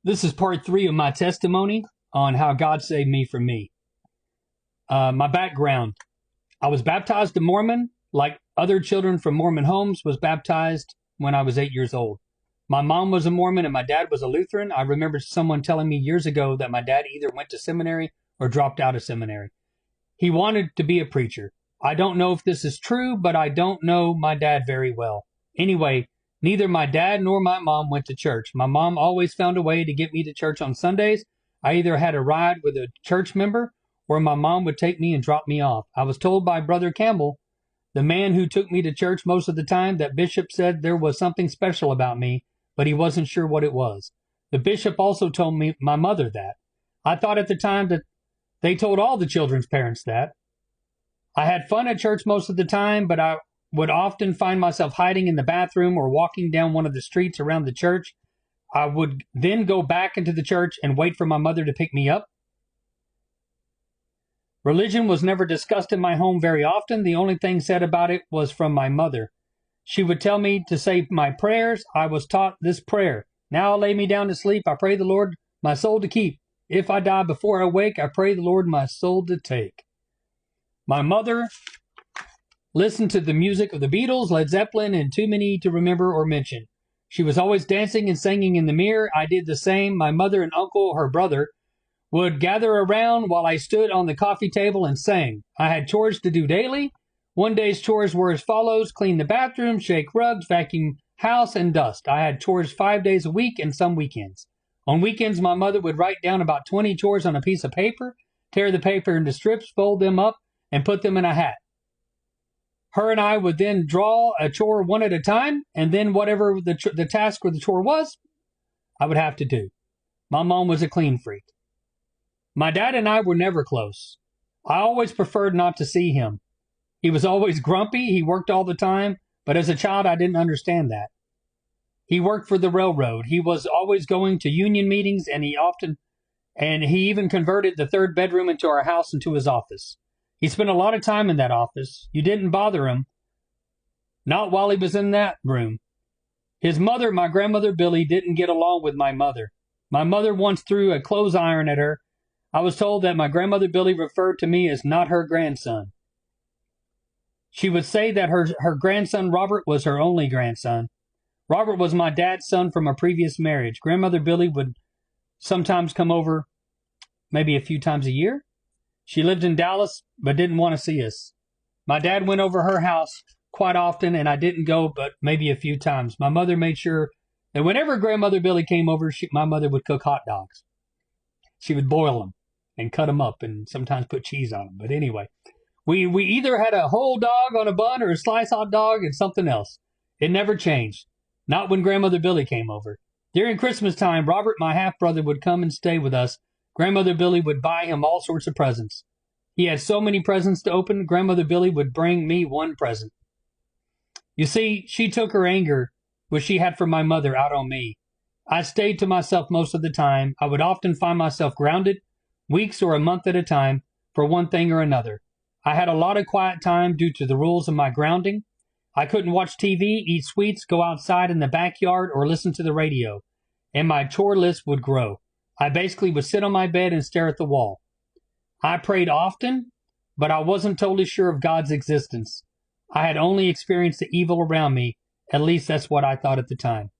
This is part 3 of my testimony on how God saved me from me. My background. I was baptized a Mormon, like other children from Mormon homes, was baptized when I was 8 years old. My mom was a Mormon and my dad was a Lutheran. I remember someone telling me years ago that my dad either went to seminary or dropped out of seminary. He wanted to be a preacher. I don't know if this is true, but I don't know my dad very well. Anyway, neither my dad nor my mom went to church. My mom always found a way to get me to church on Sundays. I either had a ride with a church member or my mom would take me and drop me off. I was told by Brother Campbell, the man who took me to church most of the time, that Bishop said there was something special about me, but he wasn't sure what it was. The bishop also told me, my mother, that. I thought at the time that they told all the children's parents that. I had fun at church most of the time, but I would often find myself hiding in the bathroom or walking down one of the streets around the church. I would then go back into the church and wait for my mother to pick me up. Religion was never discussed in my home very often. The only thing said about it was from my mother. She would tell me to say my prayers. I was taught this prayer. Now I lay me down to sleep. I pray the Lord my soul to keep. If I die before I wake, I pray the Lord my soul to take. My mother listened to the music of the Beatles, Led Zeppelin, and too many to remember or mention. She was always dancing and singing in the mirror. I did the same. My mother and uncle, her brother, would gather around while I stood on the coffee table and sang. I had chores to do daily. One day's chores were as follows: clean the bathroom, shake rugs, vacuum house, and dust. I had chores 5 days a week and some weekends. On weekends, my mother would write down about 20 chores on a piece of paper, tear the paper into strips, fold them up, and put them in a hat. Her and I would then draw a chore one at a time, and then whatever the task or the chore was, I would have to do. My mom was a clean freak. My dad and I were never close. I always preferred not to see him. He was always grumpy. He worked all the time, but as a child, I didn't understand that. He worked for the railroad. He was always going to union meetings, and he even converted the third bedroom into our house into his office. He spent a lot of time in that office. You didn't bother him. Not while he was in that room. His mother, my grandmother Billy, didn't get along with my mother. My mother once threw a clothes iron at her. I was told that my grandmother Billy referred to me as not her grandson. She would say that her grandson Robert was her only grandson. Robert was my dad's son from a previous marriage. Grandmother Billy would sometimes come over maybe a few times a year. She lived in Dallas, but didn't want to see us. My dad went over her house quite often, and I didn't go but maybe a few times. My mother made sure that whenever Grandmother Billy came over, my mother would cook hot dogs. She would boil them and cut them up and sometimes put cheese on them. But anyway, we either had a whole dog on a bun or a sliced hot dog and something else. It never changed. Not when Grandmother Billy came over. During Christmas time, Robert, my half-brother, would come and stay with us. Grandmother Billy would buy him all sorts of presents. He had so many presents to open, Grandmother Billy would bring me one present. You see, she took her anger, which she had for my mother, out on me. I stayed to myself most of the time. I would often find myself grounded, weeks or a month at a time, for one thing or another. I had a lot of quiet time due to the rules of my grounding. I couldn't watch TV, eat sweets, go outside in the backyard, or listen to the radio, and my chore list would grow. I basically would sit on my bed and stare at the wall. I prayed often, but I wasn't totally sure of God's existence. I had only experienced the evil around me. At least that's what I thought at the time.